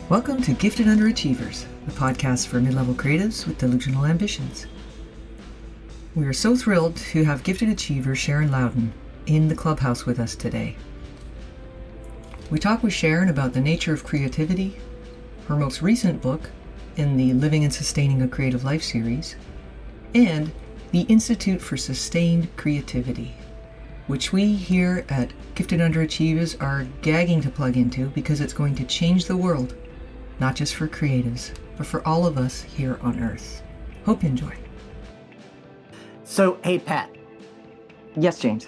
Welcome to Gifted Underachievers, the podcast for mid-level creatives with delusional ambitions. We are so thrilled to have gifted achiever Sharon Louden in the Clubhouse with us today. We talk with Sharon about the nature of creativity, her most recent book in the Living and Sustaining a Creative Life series, and the Institute for Sustained Creativity, which we here at Gifted Underachievers are gagging to plug into because it's going to change the world. Not just for creatives, but for all of us here on Earth. Hope you enjoy. So, hey, Pat. Yes, James.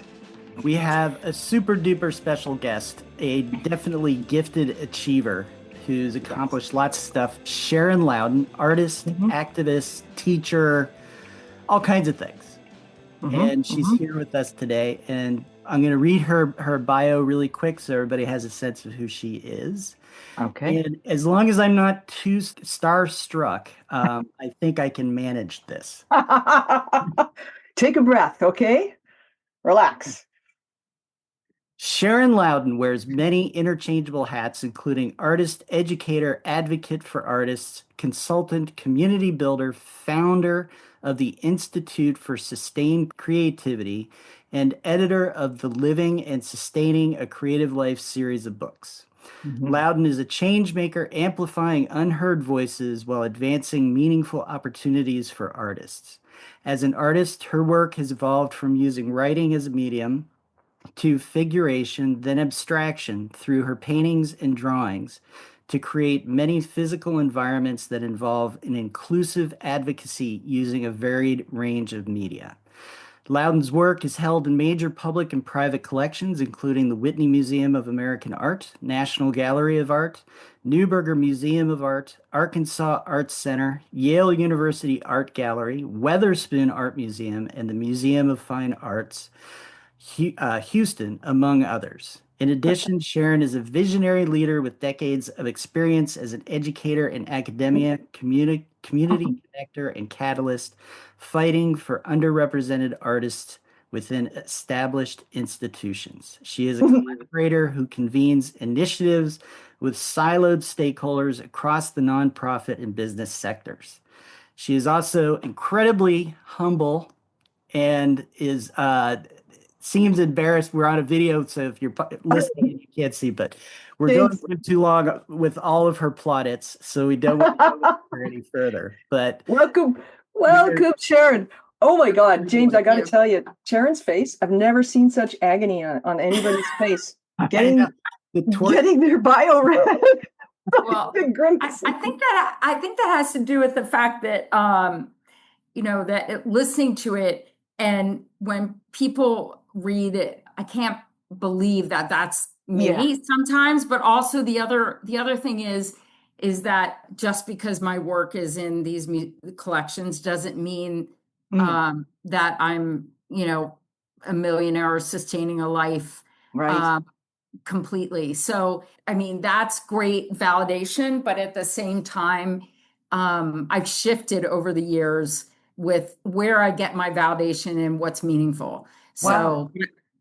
We have a super duper special guest, a definitely gifted achiever who's accomplished lots of stuff. Sharon Louden, artist, activist, teacher, all kinds of things. And she's here with us today. And I'm going to read her bio really quick so everybody has a sense of who she is. Okay. And as long as I'm not too starstruck, I think I can manage this. Take a breath, okay? Relax. Sharon Louden wears many interchangeable hats, including artist, educator, advocate for artists, consultant, community builder, founder of the Institute for Sustained Creativity, and editor of the Living and Sustaining a Creative Life series of books. Louden is a change maker, amplifying unheard voices while advancing meaningful opportunities for artists. As an artist, her work has evolved from using writing as a medium to figuration, then abstraction through her paintings and drawings to create many physical environments that involve an inclusive advocacy using a varied range of media. Louden's work is held in major public and private collections, including the Whitney Museum of American Art, National Gallery of Art, Neuberger Museum of Art, Arkansas Arts Center, Yale University Art Gallery, Weatherspoon Art Museum, and the Museum of Fine Arts, Houston, among others. In addition, Sharon is a visionary leader with decades of experience as an educator in academia, community connector, and catalyst, fighting for underrepresented artists within established institutions. She is a collaborator who convenes initiatives with siloed stakeholders across the nonprofit and business sectors. She is also incredibly humble and is seems embarrassed. We're on a video, so if you're listening, you can't see, but we're going too long with all of her plaudits, so we don't want to go any further. But welcome, Sharon. Oh my God, James, I got to tell you, Sharon's face, I've never seen such agony on anybody's face. Getting their bio read. Well, I think that has to do with the fact that listening to it, and when people read it, I can't believe that that's me sometimes. But also the other thing is that just because my work is in these collections doesn't mean that I'm a millionaire or sustaining a life completely. So I mean, that's great validation, but at the same time, I've shifted over the years with where I get my validation and what's meaningful. So,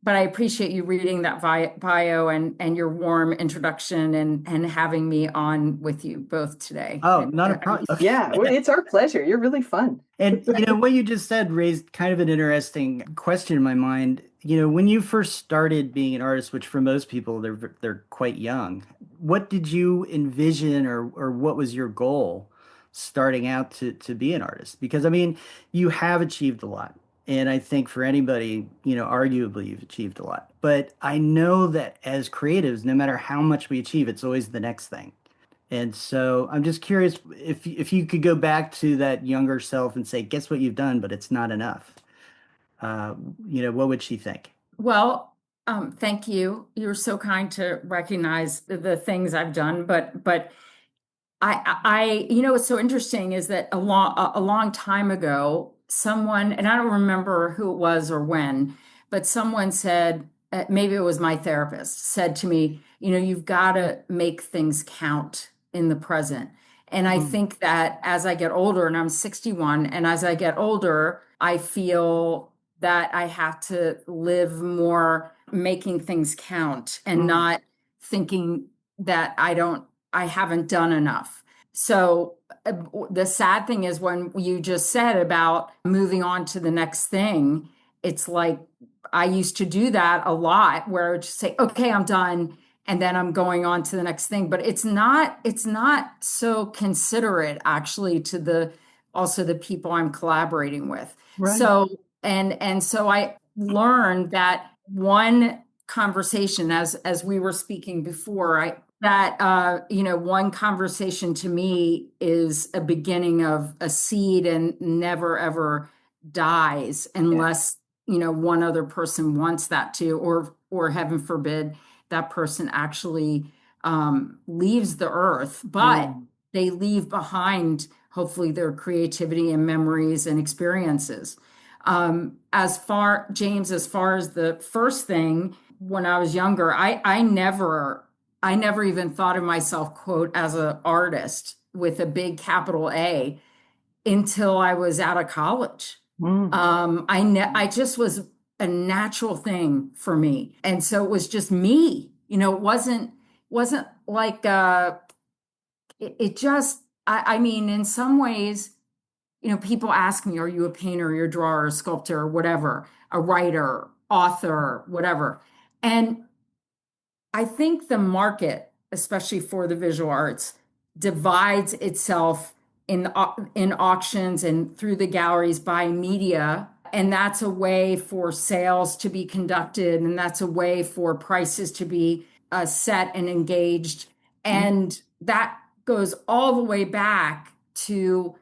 but I appreciate you reading that bio and your warm introduction and having me on with you both today. Oh, not a problem. Yeah, it's our pleasure. You're really fun. And what you just said raised kind of an interesting question in my mind. When you first started being an artist, which for most people they're quite young, what did you envision or what was your goal starting out to be an artist? Because I mean, you have achieved a lot. And I think for anybody, arguably you've achieved a lot. But I know that as creatives, no matter how much we achieve, it's always the next thing. And so I'm just curious if you could go back to that younger self and say, guess what you've done, but it's not enough. What would she think? Well, thank you. You're so kind to recognize the things I've done, but I what's so interesting is that a long time ago, someone, and I don't remember who it was or when, but someone said, maybe it was my therapist, said to me, you've got to make things count in the present. And I think that as I get older, and I'm 61, and as I get older, I feel that I have to live more making things count and not thinking that I don't I haven't done enough. So the sad thing is when you just said about moving on to the next thing, it's like I used to do that a lot where I would just say, okay, I'm done. And then I'm going on to the next thing. But it's not so considerate actually to also the people I'm collaborating with. Right. So I learned that one conversation, as we were speaking before, one conversation to me is a beginning of a seed and never ever dies unless one other person wants that to, or heaven forbid that person actually leaves the earth, but they leave behind hopefully their creativity and memories and experiences. James, as far as the first thing, when I was younger, I never even thought of myself, quote, as an artist with a big capital A until I was out of college. I just was a natural thing for me. And so it was just me, it wasn't like, it just, I mean, in some ways, people ask me, are you a painter, you're a drawer, a sculptor, whatever, a writer, author, whatever. And I think the market, especially for the visual arts, divides itself in auctions and through the galleries by media. And that's a way for sales to be conducted. And that's a way for prices to be set and engaged. And that goes all the way back to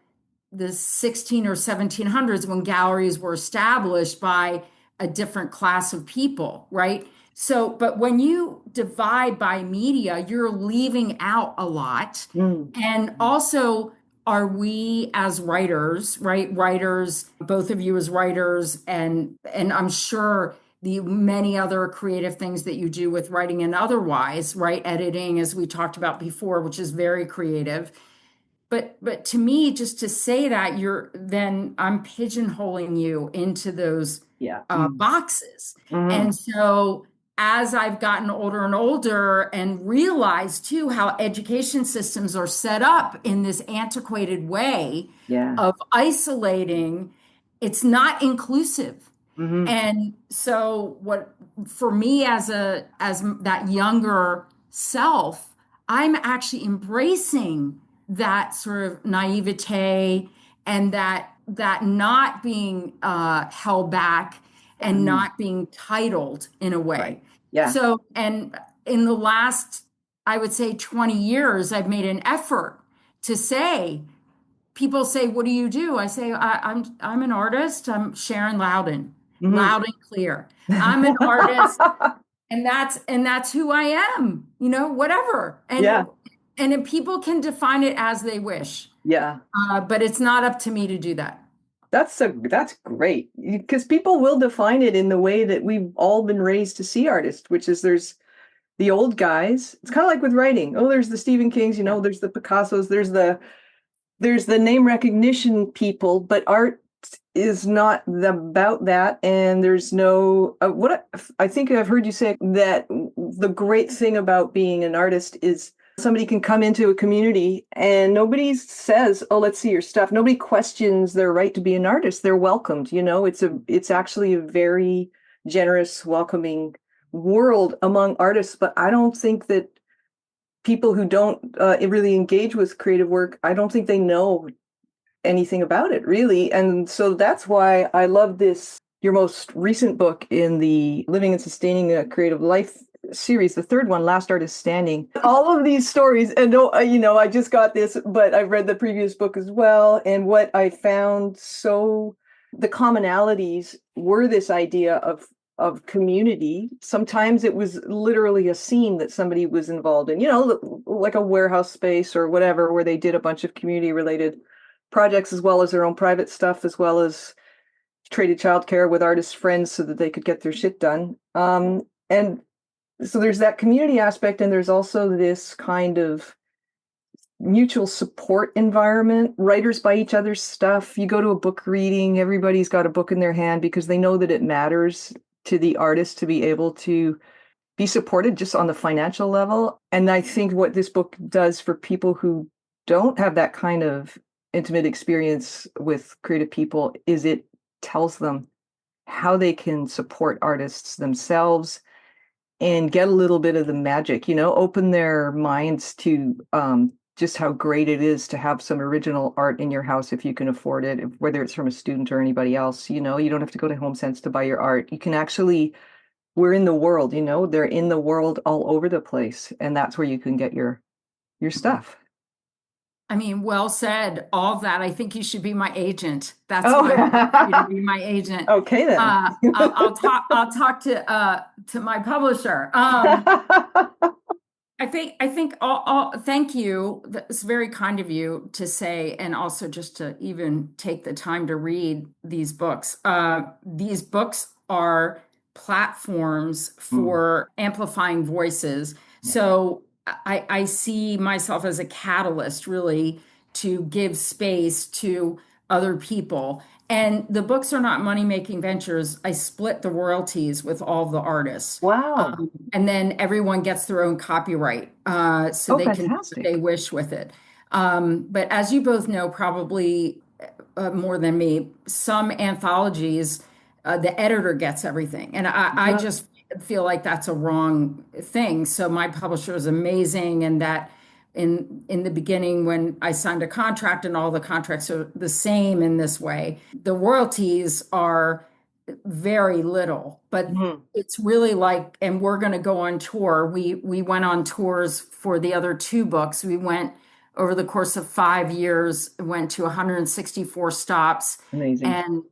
the 16 or 1700s when galleries were established by a different class of people, right? So, but when you divide by media, you're leaving out a lot. And also, are we as writers, right? Writers, both of you as writers, and I'm sure the many other creative things that you do with writing and otherwise, right? Editing, as we talked about before, which is very creative. But to me, just to say that, I'm pigeonholing you into those boxes. And so as I've gotten older and older and realized too how education systems are set up in this antiquated way of isolating, it's not inclusive. And so what for me as that younger self, I'm actually embracing that sort of naivete and that not being held back and not being titled in a way. Right. Yeah. So, and in the last, I would say 20 years, I've made an effort to say, people say, what do you do? I say, I'm an artist. I'm Sharon Louden, loud and clear. I'm an artist. And that's who I am, whatever. And then people can define it as they wish. Yeah. But it's not up to me to do that. That's great, because people will define it in the way that we've all been raised to see artists, which is there's the old guys. It's kind of like with writing. Oh, there's the Stephen Kings, there's the Picassos, there's the name recognition people, but art is not about that. And there's no, I think I've heard you say that the great thing about being an artist is somebody can come into a community and nobody says, oh, let's see your stuff. Nobody questions their right to be an artist. They're welcomed. It's actually a very generous, welcoming world among artists. But I don't think that people who don't really engage with creative work, I don't think they know anything about it, really. And so that's why I love your most recent book in the Living and Sustaining a Creative Life series, the third one, Last Artist Standing. All of these stories, and I just got this, but I've read the previous book as well. And what I found, the commonalities were this idea of community. Sometimes it was literally a scene that somebody was involved in, like a warehouse space or whatever, where they did a bunch of community related projects as well as their own private stuff, as well as traded childcare with artist friends so that they could get their shit done. And so there's that community aspect, and there's also this kind of mutual support environment. Writers buy each other's stuff. You go to a book reading, everybody's got a book in their hand because they know that it matters to the artist to be able to be supported just on the financial level. And I think what this book does for people who don't have that kind of intimate experience with creative people is it tells them how they can support artists themselves and get a little bit of the magic, open their minds to just how great it is to have some original art in your house if you can afford it, whether it's from a student or anybody else. You don't have to go to HomeSense to buy your art. You can actually, we're in the world, they're in the world all over the place. And that's where you can get your stuff. I mean, well said. All that. I think you should be my agent. That's Oh. what I want you to be my agent. Okay, then. I'll talk to my publisher. I think thank you. It's very kind of you to say, and also just to even take the time to read these books. These books are platforms for amplifying voices. So I see myself as a catalyst, really, to give space to other people. And the books are not money-making ventures. I split the royalties with all of the artists. Wow. And then everyone gets their own copyright, so they can do what fantastic. they wish with it. But as you both know, probably more than me, some anthologies, the editor gets everything. And I just feel like that's a wrong thing. So my publisher is amazing, and that in the beginning, when I signed a contract, and all the contracts are the same in this way, the royalties are very little, but it's really like, and we're going to go on tour. We went on tours for the other two books. We went over the course of 5 years, went to 164 stops. Amazing. And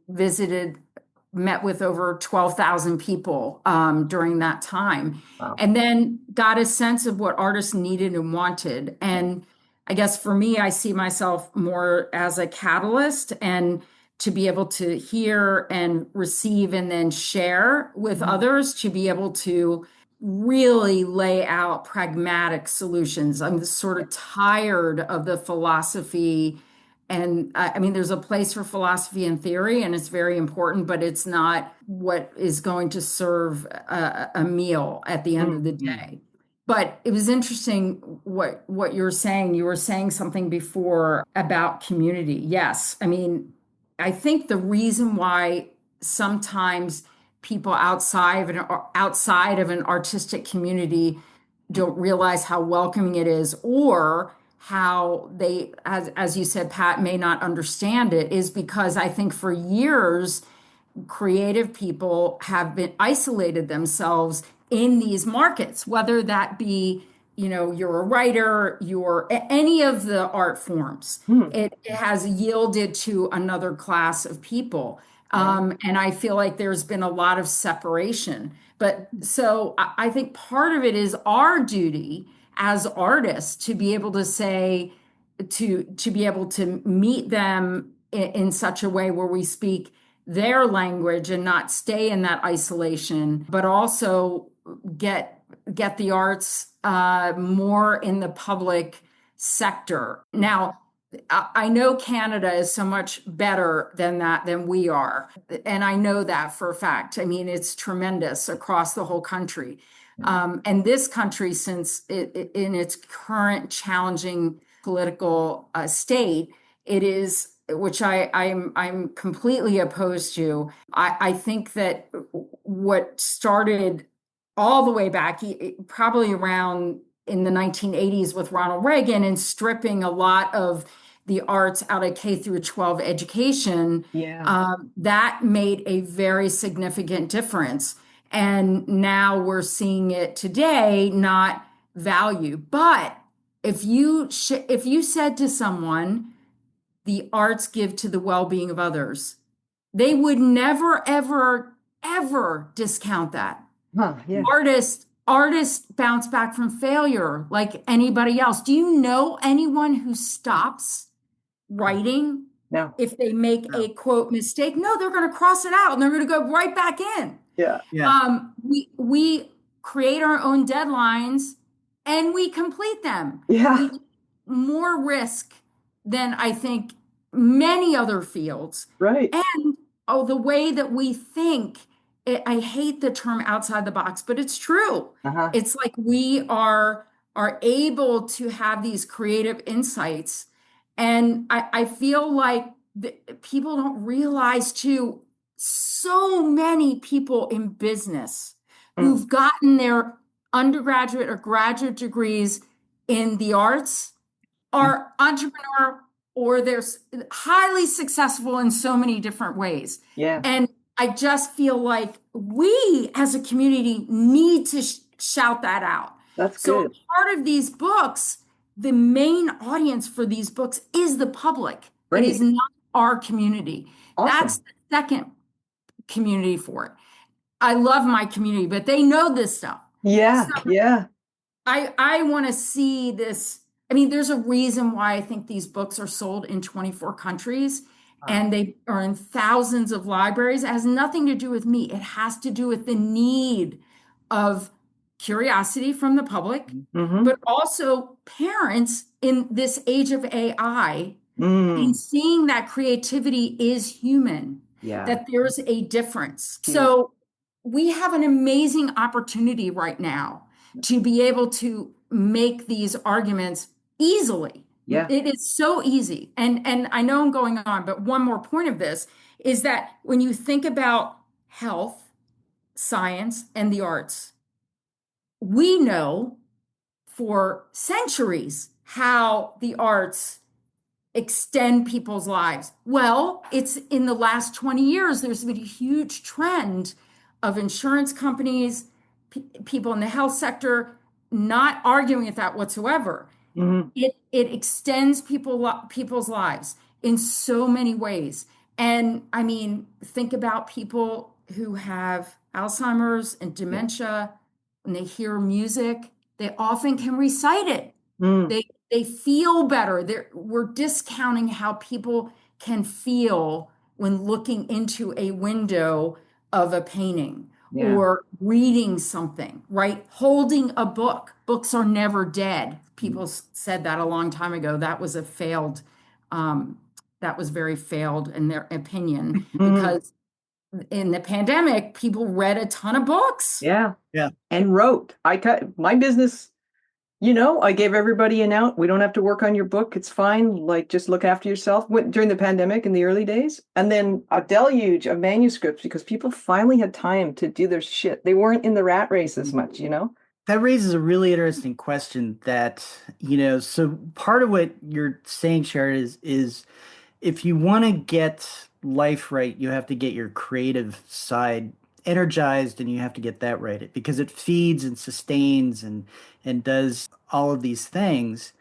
met with over 12,000 people during that time. Wow. And then got a sense of what artists needed and wanted. And I guess for me, I see myself more as a catalyst, and to be able to hear and receive and then share with others, to be able to really lay out pragmatic solutions. I'm sort of tired of the philosophy. And I mean, there's a place for philosophy and theory, and it's very important, but it's not what is going to serve a meal at the end of the day. But it was interesting what you were saying. You were saying something before about community. Yes. I mean, I think the reason why sometimes people outside of an artistic community don't realize how welcoming it is, or how they, as you said, Pat, may not understand it, is because I think for years creative people have been isolated themselves in these markets, whether that be, you're a writer, you're any of the art forms. It has yielded to another class of people. And I feel like there's been a lot of separation. But so I think part of it is our duty as artists to be able to say, to be able to meet them in such a way where we speak their language and not stay in that isolation, but also get the arts more in the public sector. Now, I know Canada is so much better than we are. And I know that for a fact. I mean, it's tremendous across the whole country. And this country, since in its current challenging political state, it is, which I'm completely opposed to. I think that what started all the way back, probably around in the 1980s with Ronald Reagan, and stripping a lot of the arts out of K through 12 education, that made a very significant difference. And now we're seeing it today not value. But if you said to someone, the arts give to the well-being of others, they would never, ever, ever discount that. Artists bounce back from failure like anybody else. Do you know anyone who stops writing? No. If they make a quote mistake? No, they're going to cross it out and they're going to go right back in. We create our own deadlines and we complete them. We take more risk than I think many other fields. Right. And the way that we think I hate the term outside the box, but it's true. Uh-huh. It's like we are able to have these creative insights. And I feel like people don't realize too, so many people in business Mm. who've gotten their undergraduate or graduate degrees in the arts are entrepreneur or they're highly successful in so many different ways. Yeah, And I just feel like we as a community need to shout that out. that's So good. part of these books, the main audience for these books is the public. It is Great. not our community. That's Awesome. the second community for it. I love my community, but they know this stuff. Yeah, yeah. I want to see this. I mean, there's a reason why I think these books are sold in 24 countries and they are in thousands of libraries. It has nothing to do with me. It has to do with the need of curiosity from the public, Mm-hmm. but also parents in this age of AI Mm. and seeing that creativity is human, Yeah. that there's a difference. Huge. So we have an amazing opportunity right now to be able to make these arguments easily. Yeah. It is so easy. And I know I'm going on, but one more point of this is that when you think about health, science, and the arts, we know for centuries how the arts extend people's lives. Well, it's in the last 20 years, there's been a huge trend of insurance companies, people in the health sector not arguing with that whatsoever. Mm-hmm. It extends people's lives in so many ways. And I mean, think about people who have Alzheimer's and dementia. When they hear music, they often can recite it. Mm. They feel better. We're discounting how people can feel when looking into a window of a painting Yeah. or reading something, right? Holding a book. Books are never dead. People said that a long time ago. That was a failed, that was very failed in their opinion Mm. because in the pandemic, people read a ton of books. Yeah. Yeah. And wrote. I cut my business, you know, I gave everybody an out. We don't have to work on your book. It's fine. Like, just look after yourself. During the pandemic in the early days. And then a deluge of manuscripts because people finally had time to do their shit. They weren't in the rat race as much, you know? That raises a really interesting question that, so part of what you're saying, Sharon, is if you want to get life right, you have to get your creative side energized and you have to get that right because it feeds and sustains and does all of these things.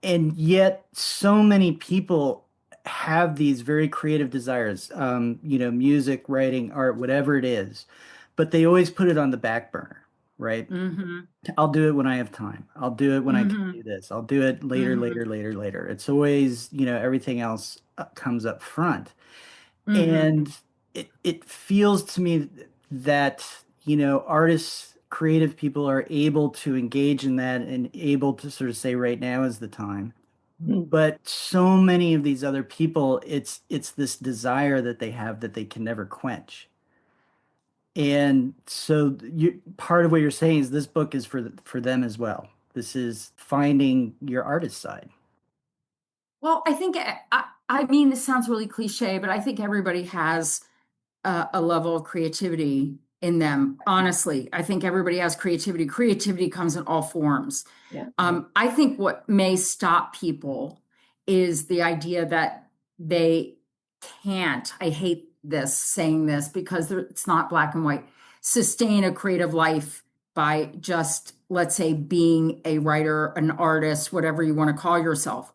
And yet so many people have these very creative desires, music, writing, art, whatever it is, but they always put it on the back burner, right? Mm-hmm. I'll do it when I have time. I'll do it when I can Mm-hmm. do this. I'll do it later, Mm-hmm. later. It's always, everything else comes up front. Mm-hmm. And it feels to me that, artists, creative people are able to engage in that and able to sort of say right now is the time. Mm. But so many of these other people, it's this desire that they have that they can never quench. And so part of what you're saying is this book is for them as well. This is finding your artist side. Well, I think, I mean, this sounds really cliche, but I think everybody has a level of creativity in them. Honestly, I think everybody has creativity. Creativity comes in all forms. Yeah. I think what may stop people is the idea that they can't, I hate this saying this because it's not black and white, sustain a creative life by just, let's say, being a writer, an artist, whatever you want to call yourself.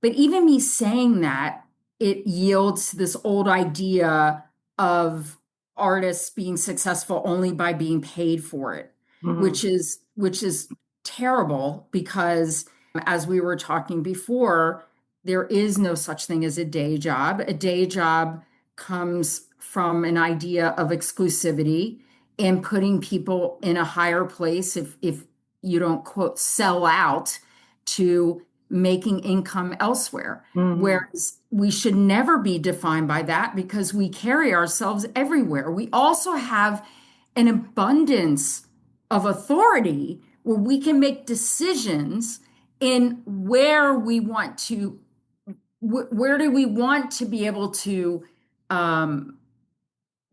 But even me saying that, it yields this old idea of artists being successful only by being paid for it, Mhm. which is terrible because as we were talking before, there is no such thing as a day job. A day job comes from an idea of exclusivity and putting people in a higher place if you don't quote sell out to making income elsewhere. Mhm. Whereas we should never be defined by that because we carry ourselves everywhere. We also have an abundance of authority where we can make decisions in where we want to, where do we want to be able to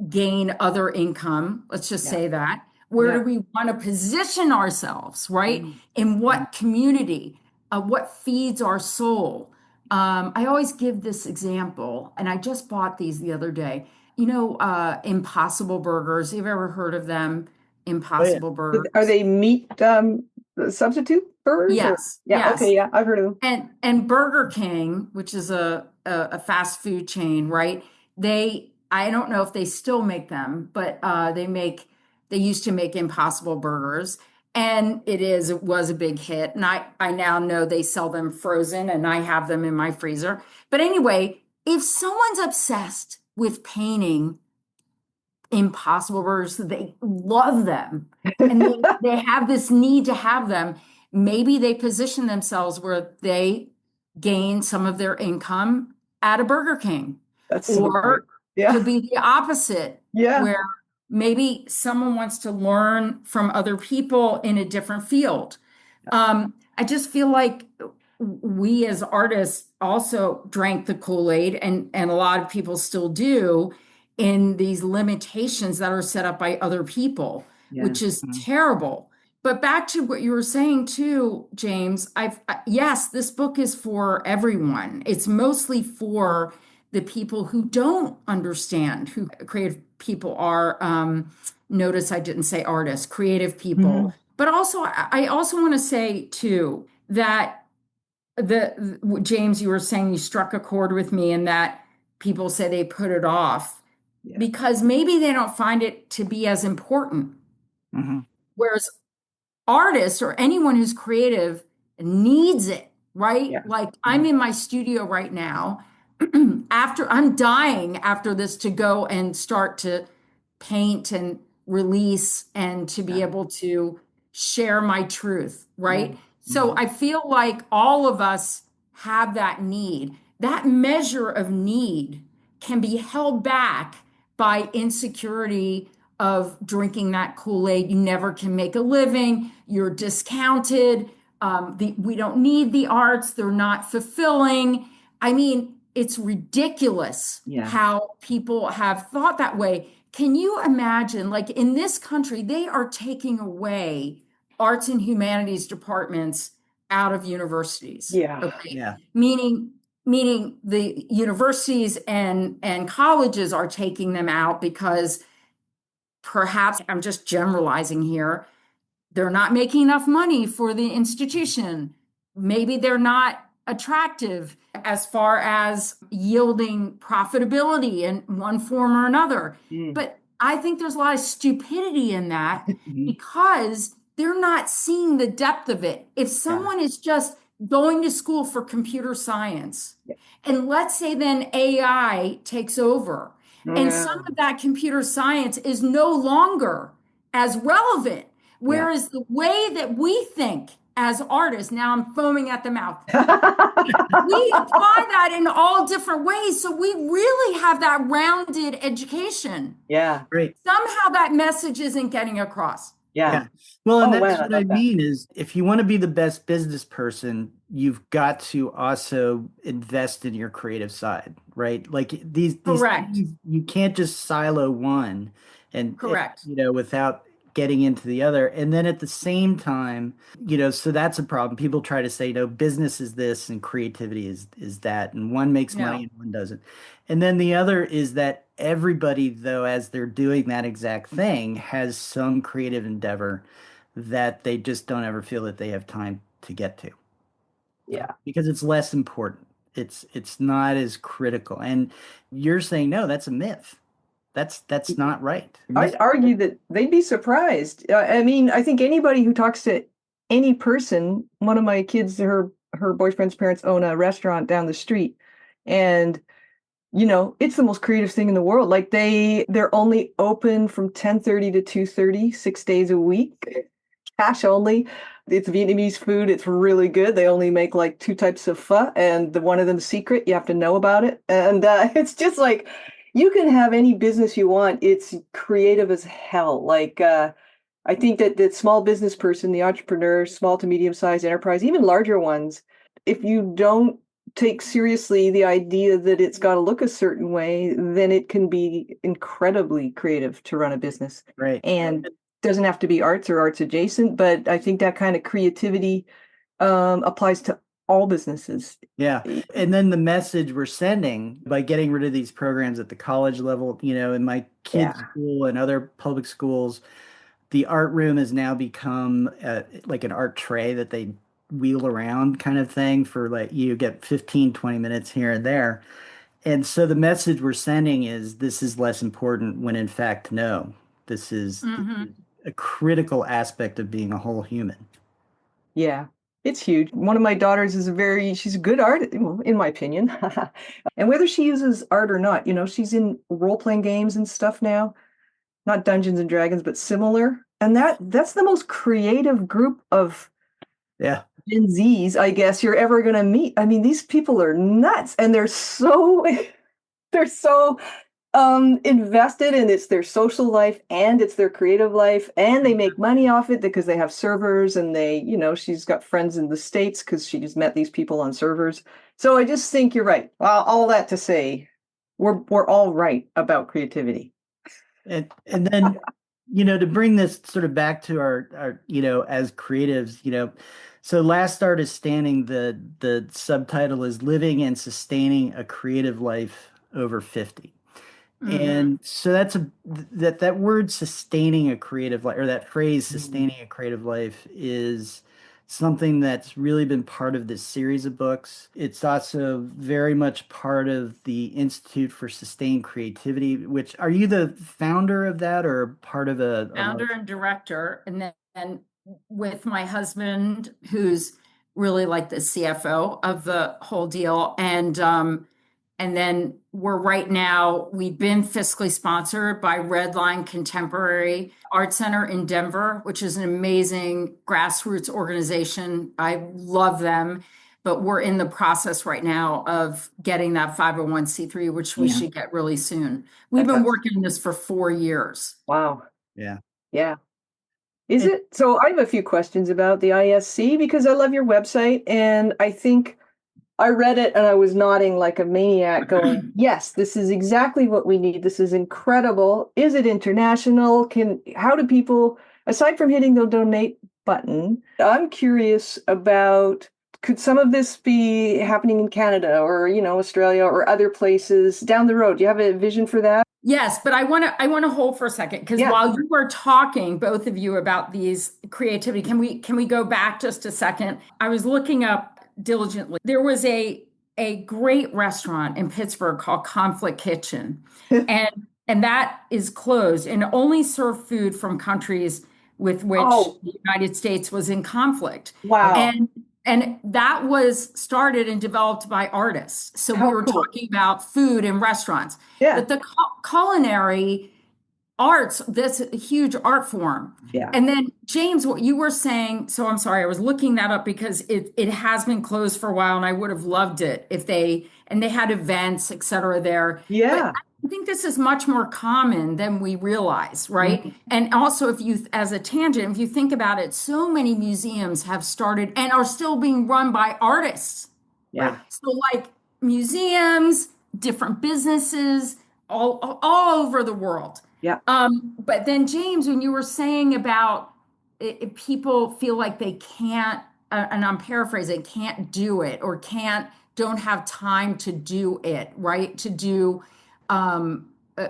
gain other income? Let's just Yeah. say that. Where Yeah. do we want to position ourselves, right? Mm. In what community? What feeds our soul? I always give this example, and I just bought these the other day. Impossible Burgers. You've ever heard of them? Oh, yeah. Impossible Burgers. Are they meat substitute burgers? Yes. Yeah. Yes. Okay. Yeah, I've heard of them. And Burger King, which is a fast food chain, right? I don't know if they still make them, but they used to make Impossible Burgers, and it was a big hit. And I now know they sell them frozen, and I have them in my freezer. But anyway, if someone's obsessed with painting Impossible Burgers, they love them, and they have this need to have them. Maybe they position themselves where they gain some of their income at a Burger King, That's so great. or Yeah. could be the opposite, Yeah. where maybe someone wants to learn from other people in a different field. I just feel like we as artists also drank the Kool-Aid, and a lot of people still do, in these limitations that are set up by other people, Yeah. which is terrible. But back to what you were saying too, James, yes, this book is for everyone. It's mostly for the people who don't understand who creative people are. Notice I didn't say artists, creative people. But also, I also want to say too that James, you were saying you struck a chord with me, and that people say they put it off because maybe they don't find it to be as important. Whereas artists or anyone who's creative needs it, right? Yeah. Like I'm in my studio right now. I'm dying after this to go and start to paint and release and to be able to share my truth, right? So I feel like all of us have that need. That measure of need can be held back by insecurity of drinking that Kool-Aid. You never can make a living. You're discounted. We don't need the arts. They're not fulfilling. I mean, it's ridiculous how people have thought that way. Can you imagine, like in this country, they are taking away arts and humanities departments out of universities. Yeah. Okay. Yeah. Meaning the universities and colleges are taking them out because perhaps, I'm just generalizing here, they're not making enough money for the institution. Maybe they're not attractive as far as yielding profitability in one form or another. But I think there's a lot of stupidity in that because they're not seeing the depth of it. If someone is just going to school for computer science, and let's say then AI takes over, and some of that computer science is no longer as relevant. Whereas the way that we think as artists, now I'm foaming at the mouth, we apply that in all different ways. So we really have that rounded education. Yeah. Great. Somehow that message isn't getting across. Yeah. Well, and Oh, that's wow, what I I love that. mean is if you want to be the best business person, you've got to also invest in your creative side, right? Like these Correct. things, you can't just silo one and Correct. without getting into the other. And then at the same time, so that's a problem. People try to say, no, business is this and creativity is that, and one makes money and one doesn't. And then the other is that everybody, though, as they're doing that exact thing, has some creative endeavor that they just don't ever feel that they have time to get to. Yeah. Because it's less important. It's not as critical. And you're saying, no, that's a myth. That's not right. I'd argue that they'd be surprised. I mean, I think anybody who talks to any person, one of my kids, her boyfriend's parents own a restaurant down the street, and it's the most creative thing in the world. Like they're only open from 10:30 to 2:30, 6 days a week, cash only. It's Vietnamese food. It's really good. They only make like two types of pho, and one of them's secret. You have to know about it. And it's just like you can have any business you want. It's creative as hell. Like I think that the small business person, the entrepreneur, small to medium sized enterprise, even larger ones, if you don't take seriously the idea that it's got to look a certain way, then it can be incredibly creative to run a business. Right. And doesn't have to be arts or arts adjacent, but I think that kind of creativity applies to all businesses. Yeah. And then the message we're sending by getting rid of these programs at the college level, in my kids' school and other public schools, the art room has now become like an art tray that they wheel around kind of thing for like you get 15, 20 minutes here and there. And so the message we're sending is this is less important when in fact, no, this is a critical aspect of being a whole human. Yeah, it's huge. One of my daughters is she's a good artist, in my opinion. And whether she uses art or not, she's in role-playing games and stuff now, not Dungeons and Dragons, but similar. And that's the most creative group of Gen Zs, I guess, you're ever going to meet. I mean, these people are nuts, and they're so invested, and it's their social life and it's their creative life, and they make money off it because they have servers, and she's got friends in the States because she's met these people on servers. So I just think you're right. Well, all that to say, we're all right about creativity. And then, to bring this sort of back to our as creatives, so Last Artist Standing, the subtitle is Living and Sustaining a Creative Life Over 50. And so that word sustaining a creative life, or that phrase sustaining a creative life, is something that's really been part of this series of books. It's also very much part of the Institute for Sustained Creativity, which, are you the founder of that or part of founder and director? And then with my husband, who's really like the CFO of the whole deal. And then we've been fiscally sponsored by Redline Contemporary Art Center in Denver, which is an amazing grassroots organization. I love them, but we're in the process right now of getting that 501c3, which we should get really soon. We've been working on this for 4 years. Wow. Yeah. Yeah. Is it? So I have a few questions about the ISC because I love your website, and I think I read it and I was nodding like a maniac going, yes, this is exactly what we need. This is incredible. Is it international? How do people, aside from hitting the donate button, I'm curious about, could some of this be happening in Canada or, Australia or other places down the road? Do you have a vision for that? Yes, but I want to hold for a second, because while you were talking, both of you, about these creativity, can we go back just a second? I was looking up diligently. There was a great restaurant in Pittsburgh called Conflict Kitchen, and that is closed and only served food from countries with which the United States was in conflict. Wow. And that was started and developed by artists. So we were talking about food and restaurants. Yeah. But the culinary arts, that's a huge art form. Yeah. And then, James, what you were saying, so I'm sorry, I was looking that up because it has been closed for a while, and I would have loved it if they had events, et cetera, there. Yeah. But I think this is much more common than we realize, right? And also, as a tangent, if you think about it, so many museums have started and are still being run by artists. Yeah. So like museums, different businesses, all over the world. Yeah. But then, James, when you were saying about if people feel like they can't, and I'm paraphrasing, can't do it or don't have time to do it, right? To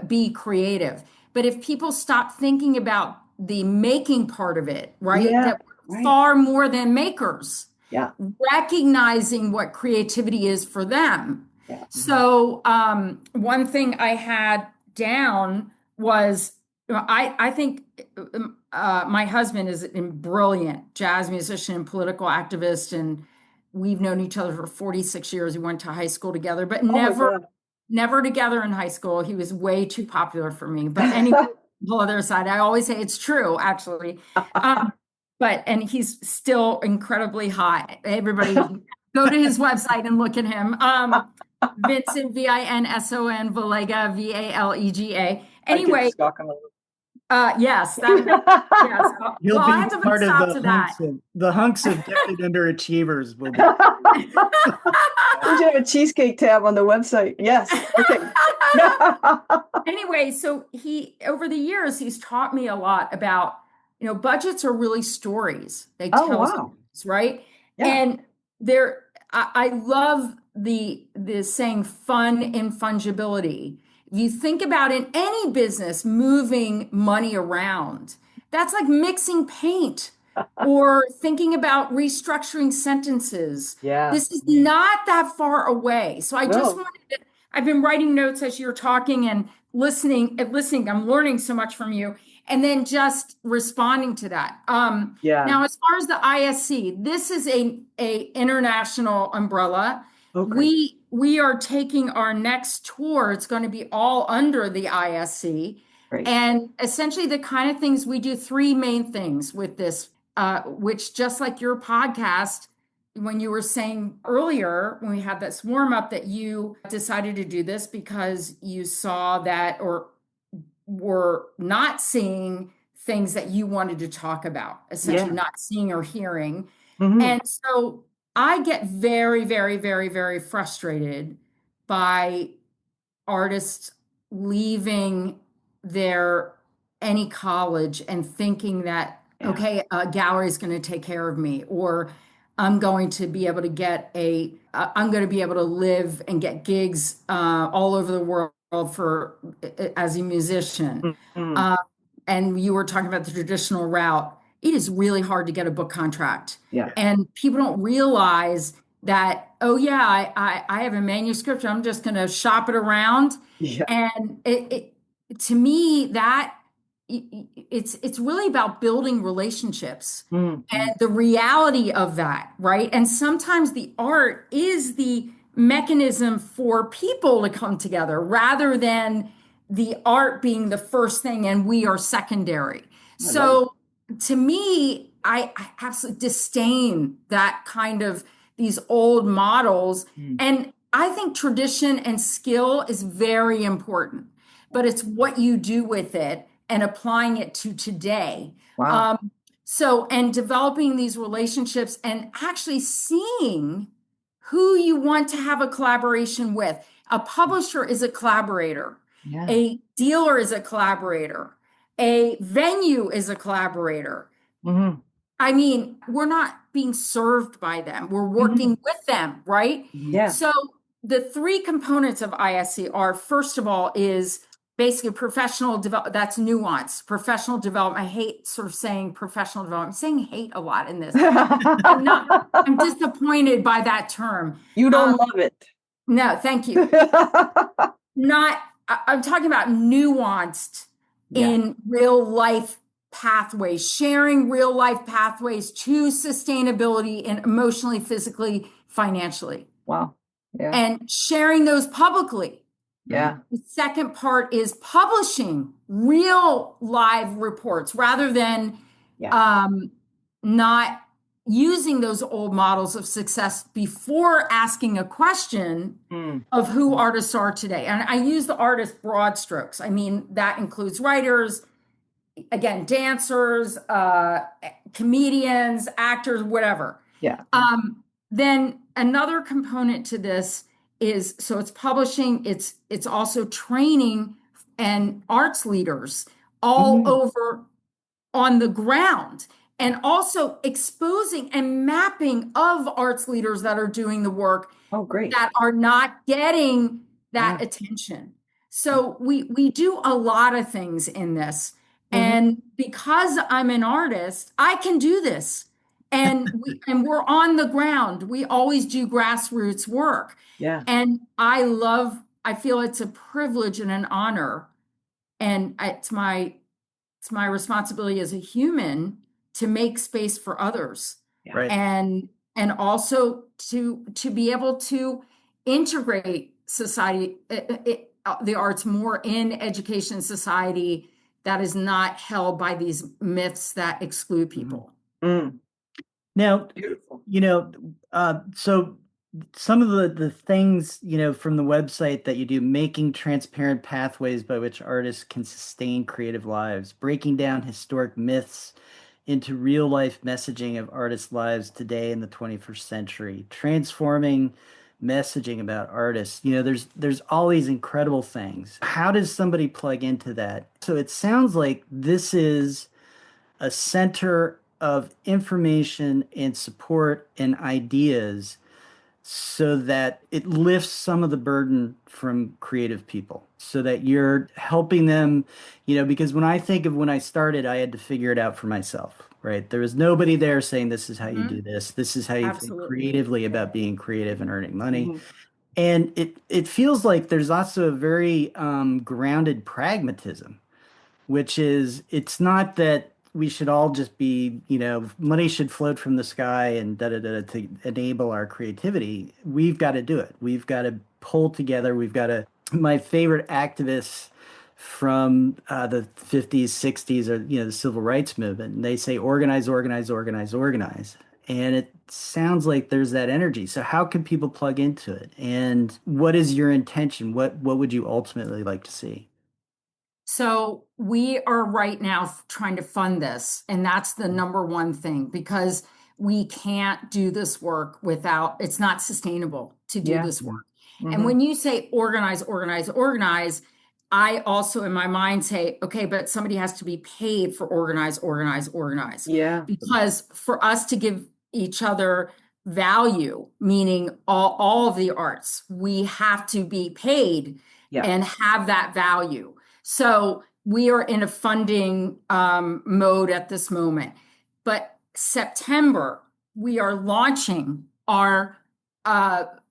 be creative. But if people stop thinking about the making part of it, right? That we're far more than makers. Yeah. Recognizing what creativity is for them. Yeah. So one thing I had down was, I think my husband is a brilliant jazz musician and political activist, and we've known each other for 46 years. We went to high school together, but never together in high school. He was way too popular for me. But anyway, the other side, I always say it's true, actually. and he's still incredibly hot. Everybody go to his website and look at him. Vincent, Vinson, Valega, Valega. Anyway, yes, yes. He'll Well, be I have to put a part of stop to that. the hunks of gifted underachievers will be. We should have a cheesecake tab on the website. Yes. Okay. Anyway, so over the years, he's taught me a lot about, budgets are really stories. They tell stories, right? Yeah. And I love the saying fun and fungibility. If you think about in any business moving money around, that's like mixing paint or thinking about restructuring sentences. Yeah. This is not that far away. So I've been writing notes as you're talking and listening. I'm learning so much from you, and then just responding to that. Now, as far as the ISC, this is a international umbrella. Okay. We are taking our next tour. It's going to be all under the ISC. Great. And essentially the kind of things we do, three main things with this, which just like your podcast, when you were saying earlier, when we had this warm up, that you decided to do this because you saw that or were not seeing things that you wanted to talk about, essentially not seeing or hearing. Mm-hmm. And so I get very, very, very, very frustrated by artists leaving any college and thinking that, okay, a gallery is going to take care of me, or I'm going to be able to I'm going to be able to live and get gigs all over the world as a musician. Mm-hmm. And you were talking about the traditional route. It is really hard to get a book contract. Yeah. And people don't realize that, oh yeah, I have a manuscript. I'm just going to shop it around. Yeah. And to me, that it's really about building relationships and the reality of that, right? And sometimes the art is the mechanism for people to come together rather than the art being the first thing and we are secondary. So to me, I absolutely disdain that kind of these old models. And I think tradition and skill is very important, but it's what you do with it and applying it to today. Wow. And developing these relationships and actually seeing who you want to have a collaboration with. A publisher is a collaborator. Yeah. A dealer is a collaborator. A venue is a collaborator. Mm-hmm. I mean, we're not being served by them. We're working with them, right? Yeah. So the three components of ISC are, first of all, is basically professional development. That's nuance. Professional development. I hate sort of saying professional development. I'm saying hate a lot in this. I'm disappointed by that term. You don't love it. No, thank you. I'm talking about nuanced in real life pathways, sharing real life pathways to sustainability and emotionally, physically, financially. Wow. Yeah. And sharing those publicly. Yeah. The second part is publishing real live reports rather than not using those old models of success before asking a question of who artists are today. And I use the artist broad strokes. I mean, that includes writers, again, dancers, comedians, actors, whatever. Yeah. Then another component to this is, so it's publishing, it's also training and arts leaders all over on the ground, and also exposing and mapping of arts leaders that are doing the work that are not getting that attention. So we do a lot of things in this. And because I'm an artist, I can do this. And we're on the ground. We always do grassroots work. Yeah. And I feel it's a privilege and an honor. And it's my responsibility as a human to make space for others. Yeah. Right. And also to be able to integrate society, the arts more in education society that is not held by these myths that exclude people. Mm, Now, beautiful. so some of the things, from the website that you do, making transparent pathways by which artists can sustain creative lives, breaking down historic myths into real life messaging of artists' lives today in the 21st century, transforming messaging about artists. There's all these incredible things. How does somebody plug into that? So it sounds like this is a center of information and support and ideas so that it lifts some of the burden from creative people so that you're helping them, because when I think of when I started, I had to figure it out for myself, right? There was nobody there saying, this is how you do this. This is how you think Absolutely. creatively about being creative and earning money. Mhm. And it feels like there's also a very grounded pragmatism, which is it's not that we should all just be, money should float from the sky and da da da to enable our creativity. We've got to do it. We've got to pull together. We've got to. My favorite activists from the 50s, 60s, or the civil rights movement, and they say organize, organize, organize, organize. And it sounds like there's that energy. So how can people plug into it? And what is your intention? What would you ultimately like to see? So we are right now trying to fund this, and that's the number one thing because we can't do this work without, it's not sustainable to do Yeah. this work. And Mhm. when you say organize, organize, organize, I also in my mind say, okay, but somebody has to be paid for organize, organize, organize. Yeah. Because for us to give each other value, meaning all of the arts, we have to be paid Yeah. and have that value. So we are in a funding mode at this moment. But September, we are launching uh,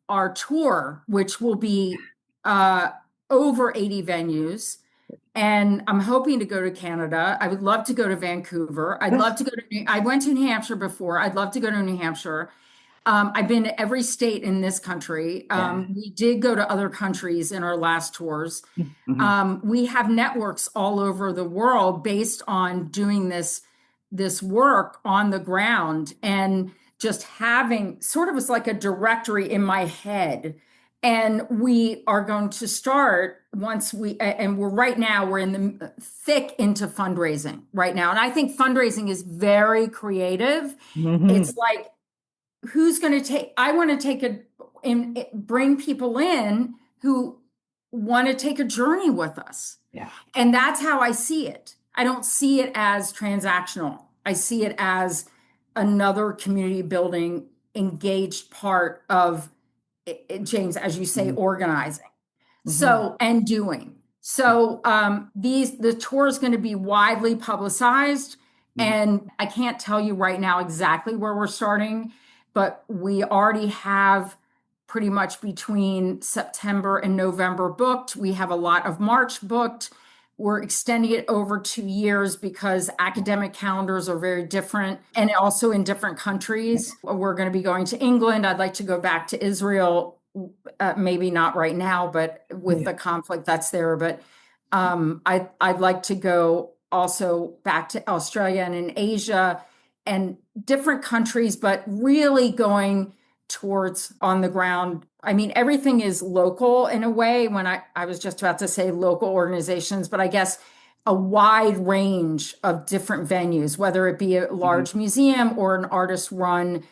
our tour, which will be over 80 venues. And I'm hoping to go to Canada. I would love to go to Vancouver. I'd love to go to, I went to New Hampshire before. I'd love to go to New Hampshire. I've been to every state in this country. Yeah. We did go to other countries in our last tours. Mhm. We have networks all over the world based on doing this work on the ground and just having sort of it's like a directory in my head. And we are going to start once and we're right now, we're in the thick into fundraising right now. And I think fundraising is very creative. Mhm. It's like, who's going to take, I want to take and bring people in who want to take a journey with us. Yeah. And that's how I see it. I don't see it as transactional. I see it as another community building engaged part of James, as you say, Mhm. organizing. Mhm. So, and doing. So, the tour is going to be widely publicized. Mhm. And I can't tell you right now exactly where we're starting, but we already have pretty much between September and November booked. We have a lot of March booked. We're extending it over 2 years because academic calendars are very different and also in different countries. We're going to be going to England. I'd like to go back to Israel, maybe not right now, but with Yeah. the conflict that's there. But I'd like to go also back to Australia and in Asia and different countries, but really going towards on the ground. I mean, everything is local in a way when I was just about to say local organizations, but I guess a wide range of different venues, whether it be a Mhm. large museum or an artist run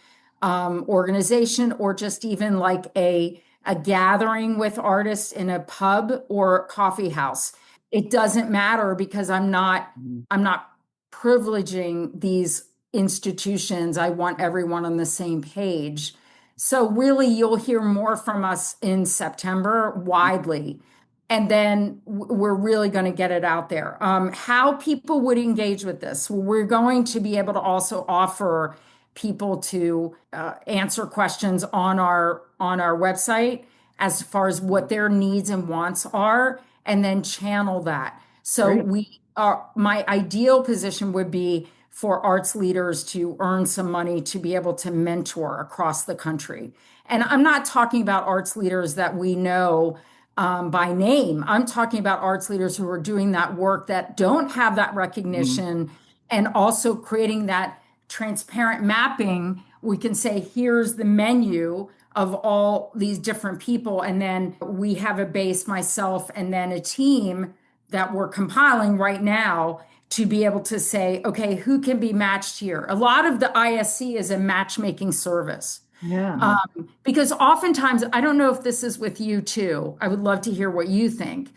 organization, or just even like a gathering with artists in a pub or coffee house. It doesn't matter because Mhm. I'm not privileging these institutions. I want everyone on the same page. So really you'll hear more from us in September widely. And then we're really going to get it out there. How people would engage with this, we're going to be able to also offer people to answer questions on our website as far as what their needs and wants are, and then channel that. So Great. we are my ideal position would be for arts leaders to earn some money to be able to mentor across the country. And I'm not talking about arts leaders that we know by name. I'm talking about arts leaders who are doing that work that don't have that Mhm. recognition and also creating that transparent mapping, we can say, here's the menu of all these different people. And then we have a base, myself, and then a team that we're compiling right now to be able to say, okay, who can be matched here? A lot of the ISC is a matchmaking service. Yeah. Because oftentimes, I don't know if this is with you too. I would love to hear what you think,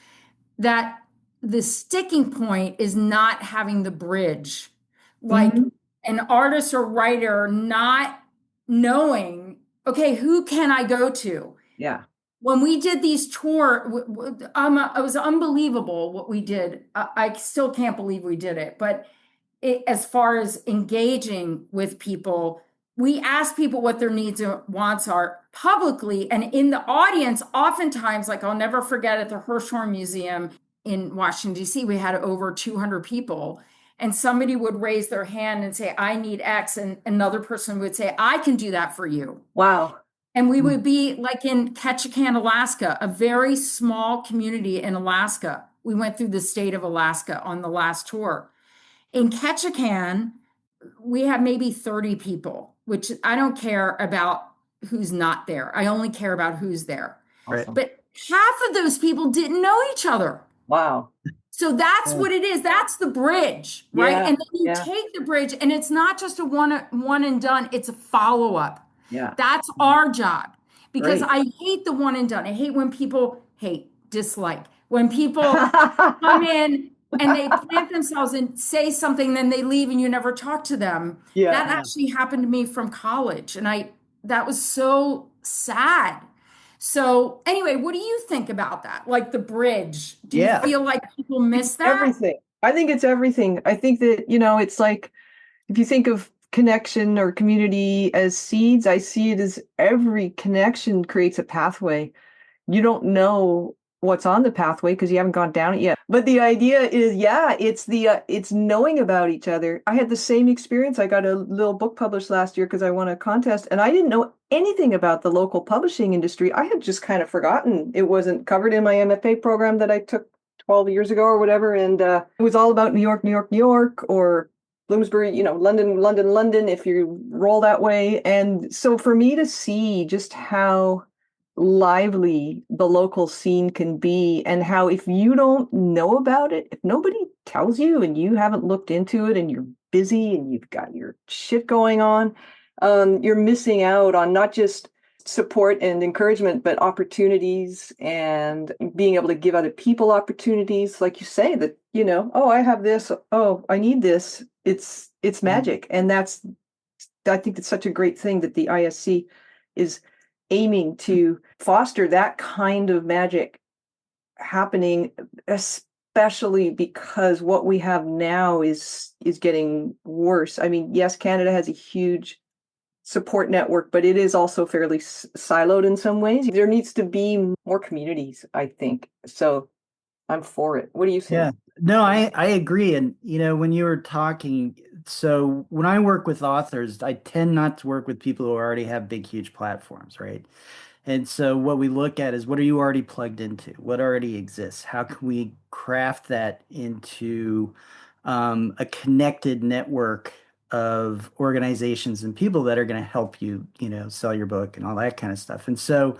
that the sticking point is not having the bridge. Like an artist or writer not knowing, okay, who can I go to? Yeah. When we did these tour, it was unbelievable what we did. I still can't believe we did it. But as far as engaging with people, we ask people what their needs and wants are publicly. And in the audience, oftentimes, like I'll never forget at the Hirshhorn Museum in Washington, D.C., we had over 200 people. And somebody would raise their hand and say, I need X. And another person would say, I can do that for you. Wow. And we would be like in Ketchikan, Alaska, a very small community in Alaska. We went through the state of Alaska on the last tour. In Ketchikan, we have maybe 30 people, which I don't care about who's not there. I only care about who's there. Awesome. But half of those people didn't know each other. Wow. So that's what it is. That's the bridge, right? Yeah, And then you yeah. take the bridge, and it's not just a one and done, it's a follow-up. Yeah. That's our job. Because Great. I hate the one and done. I hate when people dislike. When people come in and they plant themselves and say something, then they leave and you never talk to them. Yeah. That actually happened to me from college. And that was so sad. So anyway, what do you think about that? Like the bridge? Do you feel like people miss that? Everything. I think it's everything. I think that, it's like, if you think of connection or community as seeds, I see it as every connection creates a pathway. You don't know what's on the pathway because you haven't gone down it yet. But the idea is, it's knowing about each other. I had the same experience. I got a little book published last year because I won a contest, and I didn't know anything about the local publishing industry. I had just kind of forgotten. It wasn't covered in my MFA program that I took 12 years ago or whatever. And it was all about New York, New York, New York, or Bloomsbury, London, London, London, if you roll that way. And so for me to see just how lively the local scene can be, and how if you don't know about it, if nobody tells you and you haven't looked into it and you're busy and you've got your shit going on, you're missing out on not just support and encouragement, but opportunities, and being able to give other people opportunities. Like you say, that, oh, I have this, oh, I need this. It's magic. And I think it's such a great thing that the ISC is aiming to foster that kind of magic happening, especially because what we have now is getting worse. I mean, yes, Canada has a huge support network, but it is also fairly siloed in some ways. There needs to be more communities, I think. So I'm for it. What do you think? Yeah, no, I agree. And, when you were talking, so when I work with authors, I tend not to work with people who already have big, huge platforms, right? And so what we look at is, what are you already plugged into? What already exists? How can we craft that into a connected network of organizations and people that are going to help you, sell your book and all that kind of stuff. And so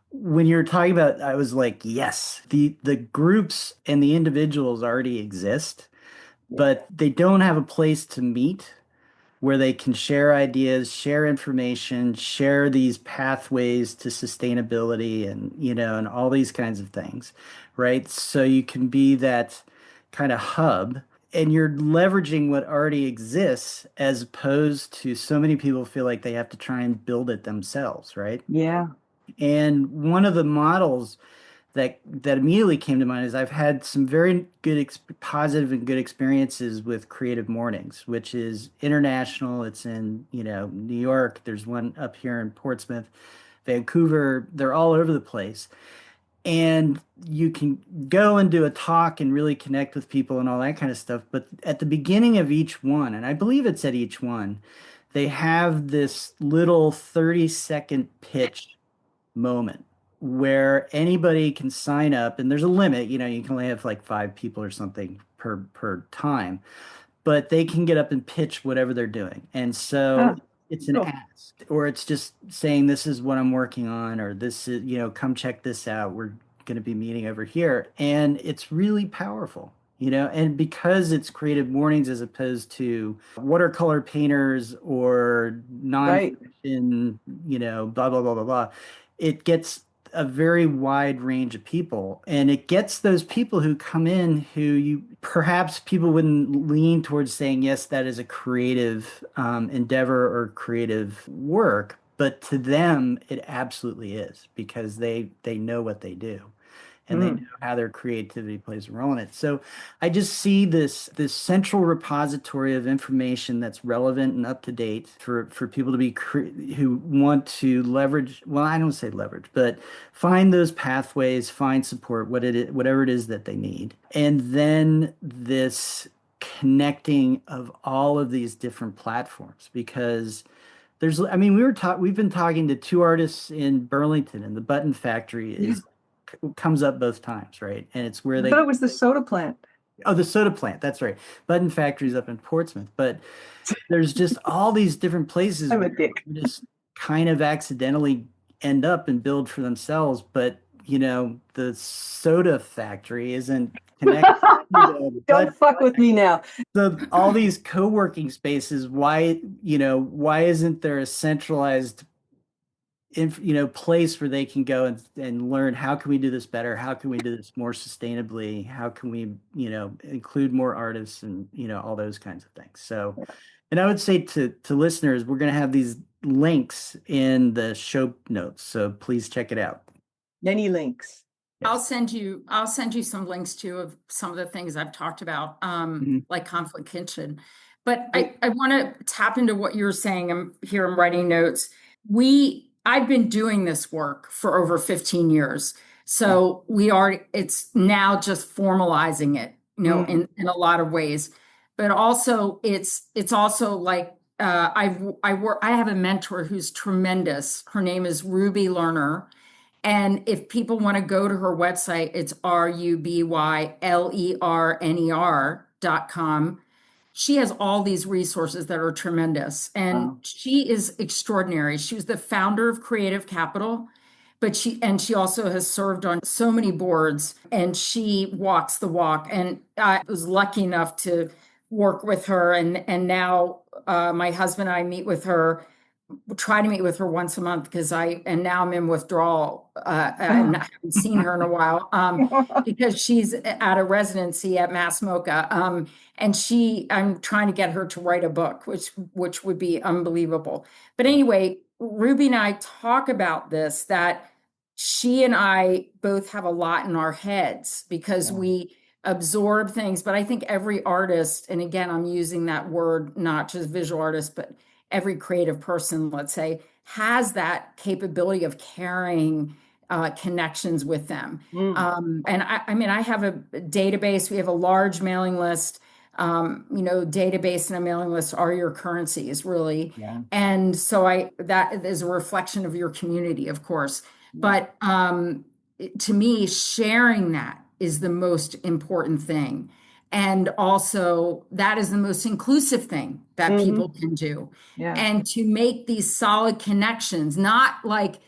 when you're talking about, I was like, yes, the groups and the individuals already exist, but they don't have a place to meet where they can share ideas, share information, share these pathways to sustainability, and and all these kinds of things, right? So you can be that kind of hub, and you're leveraging what already exists, as opposed to so many people feel like they have to try and build it themselves, right? Yeah. And one of the models that immediately came to mind is, I've had some very good, positive and good experiences with Creative Mornings, which is international. It's in, New York. There's one up here in Portsmouth, Vancouver. They're all over the place. And you can go and do a talk and really connect with people and all that kind of stuff. But at the beginning of each one, and I believe it's at each one, they have this little 30-second pitch moment where anybody can sign up, and there's a limit, you can only have like 5 people or something per time, but they can get up and pitch whatever they're doing. And so it's an cool. ask, or it's just saying, this is what I'm working on, or this is, come check this out. We're going to be meeting over here. And it's really powerful, and because it's creative mornings as opposed to watercolor painters or Right. nonfiction, blah, blah, blah, blah, blah, it gets a very wide range of people, and it gets those people who come in who you perhaps people wouldn't lean towards saying, yes, that is a creative endeavor or creative work, but to them it absolutely is, because they know what they do, and they know how their creativity plays a role in it. So I just see this central repository of information that's relevant and up to date for people to be who want to leverage. Well, I don't say leverage, but find those pathways, find support, whatever it is that they need, and then this connecting of all of these different platforms, because we've been talking to two artists in Burlington, and the Button Factory comes up both times, right? And it's where I thought it was the soda plant. Oh, the soda plant, that's right. Button Factory's up in Portsmouth, but there's just all these different places I'm a where dick. you just kind of accidentally end up and build for themselves, but the soda factory isn't connected to the Don't fuck with me now. So all these co-working spaces, why isn't there a centralized place where they can go and learn, how can we do this better? How can we do this more sustainably? How can we, include more artists and, all those kinds of things. So, and I would say to listeners, we're going to have these links in the show notes. So please check it out. Many links. I'll send you some links too of some of the things I've talked about, like Conflict Kitchen. But I want to tap into what you're saying. I'm writing notes. I've been doing this work for over 15 years. So it's now just formalizing it, in a lot of ways. But also it's also like, I have a mentor who's tremendous. Her name is Ruby Lerner. And if people want to go to her website, it's RUBYLERNER.com. She has all these resources that are tremendous. And she is extraordinary. She was the founder of Creative Capital, but she also has served on so many boards, and she walks the walk. And I was lucky enough to work with her. And now my husband and I try to meet with her once a month, and now I'm in withdrawal. I haven't seen her in a while because she's at a residency at Mass MoCA. And I'm trying to get her to write a book, which would be unbelievable. But anyway, Ruby and I talk about this, that she and I both have a lot in our heads because we absorb things. But I think every artist, and again, I'm using that word, not just visual artists, but every creative person, let's say, has that capability of carrying connections with them. And I have a database. We have a large mailing list. Database and a mailing list are your currencies, really. Yeah. And so that is a reflection of your community, of course. But to me, sharing that is the most important thing. And also, that is the most inclusive thing that people can do. Yeah. And to make these solid connections, not like,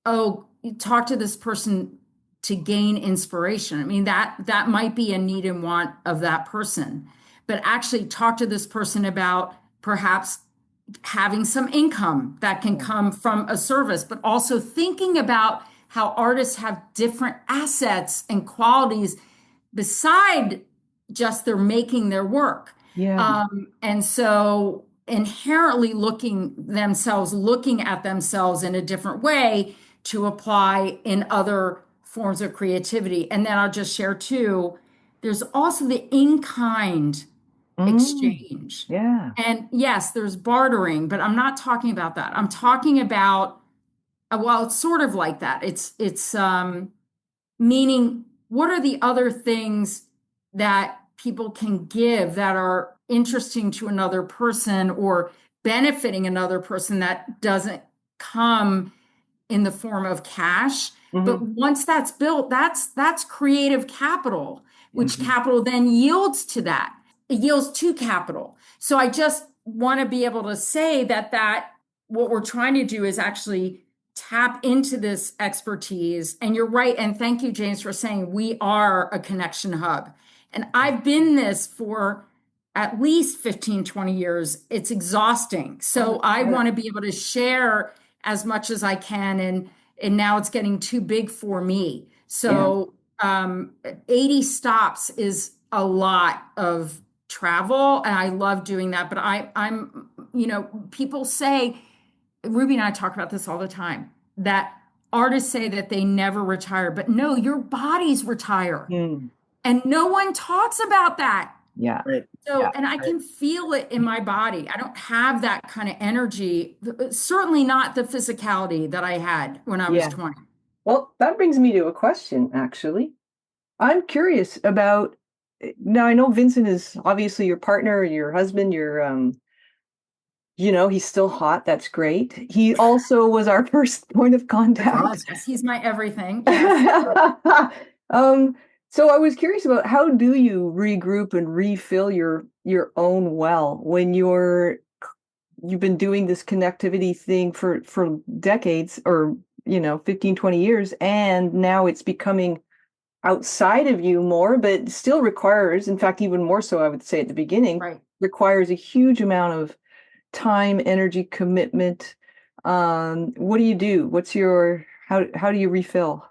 oh, you talk to this person to gain inspiration. I mean, that might be a need and want of that person, but actually talk to this person about perhaps having some income that can come from a service, but also thinking about how artists have different assets and qualities beside just they're making their work. Yeah. And so inherently looking at themselves in a different way to apply in other forms of creativity. And then I'll just share too, there's also the in-kind exchange. Yeah. And yes, there's bartering, but I'm not talking about that. I'm talking about, well, it's sort of like that. It's meaning, what are the other things that people can give that are interesting to another person or benefiting another person that doesn't come in the form of cash? But once that's built, that's creative capital, which capital then yields to that. it yields to capital. So I just want to be able to say that what we're trying to do is actually tap into this expertise. And you're right. And thank you, James, for saying we are a connection hub. And I've been this for at least 15, 20 years. It's exhausting. So I want to be able to share as much as I can. And now it's getting too big for me. So 80 stops is a lot of travel, and I love doing that. But I'm, people say, Ruby and I talk about this all the time, that artists say that they never retire, but no, your bodies retire. And no one talks about that. Yeah. Right. So, and I can feel it in my body. I don't have that kind of energy, certainly not the physicality that I had when I was 20. Well, that brings me to a question, actually. I'm curious about, now I know Vincent is obviously your partner, your husband, he's still hot. That's great. He also was our first point of contact. Yes, he's my everything. So I was curious about, how do you regroup and refill your own well when you've been doing this connectivity thing for decades, or 15, 20 years, and now it's becoming outside of you more, but still requires, in fact, even more so, I would say at the beginning, requires a huge amount of time, energy, commitment. What do you do? How do you refill?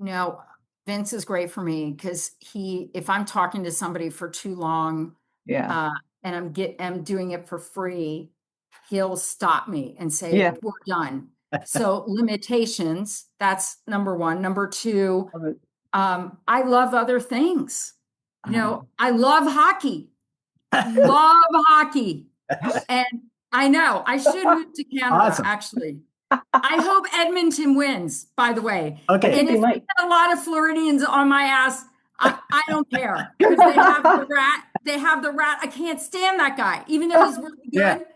No, Vince is great for me because if I'm talking to somebody for too long, and I'm doing it for free, he'll stop me and say, we're done. So limitations, that's number one. Number two, I love other things. I love hockey. Love hockey. And I know I should move to Canada, actually. I hope Edmonton wins, by the way. Okay. And if we get a lot of Floridians on my ass, I don't care. Because they have the rat. They have the rat. I can't stand that guy, even though he's really good.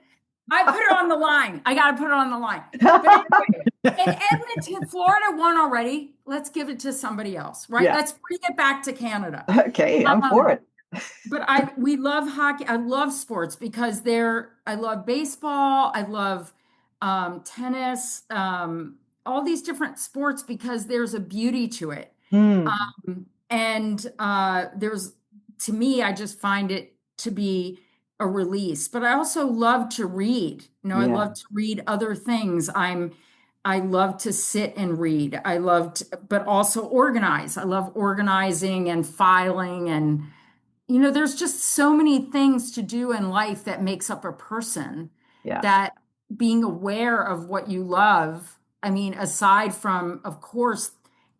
I put it on the line. I got to put it on the line. But anyway, and Edmonton, Florida won already. Let's give it to somebody else, right? Let's bring it back to Canada. Okay, I'm for it. But we love hockey. I love sports because I love baseball. I love tennis, all these different sports because there's a beauty to it. And to me, I just find it to be a release. But I also love to read. I love to read other things. I love to sit and read. But also organize. I love organizing and filing, and there's just so many things to do in life that makes up a person. That being aware of what you love, I mean, aside from, of course,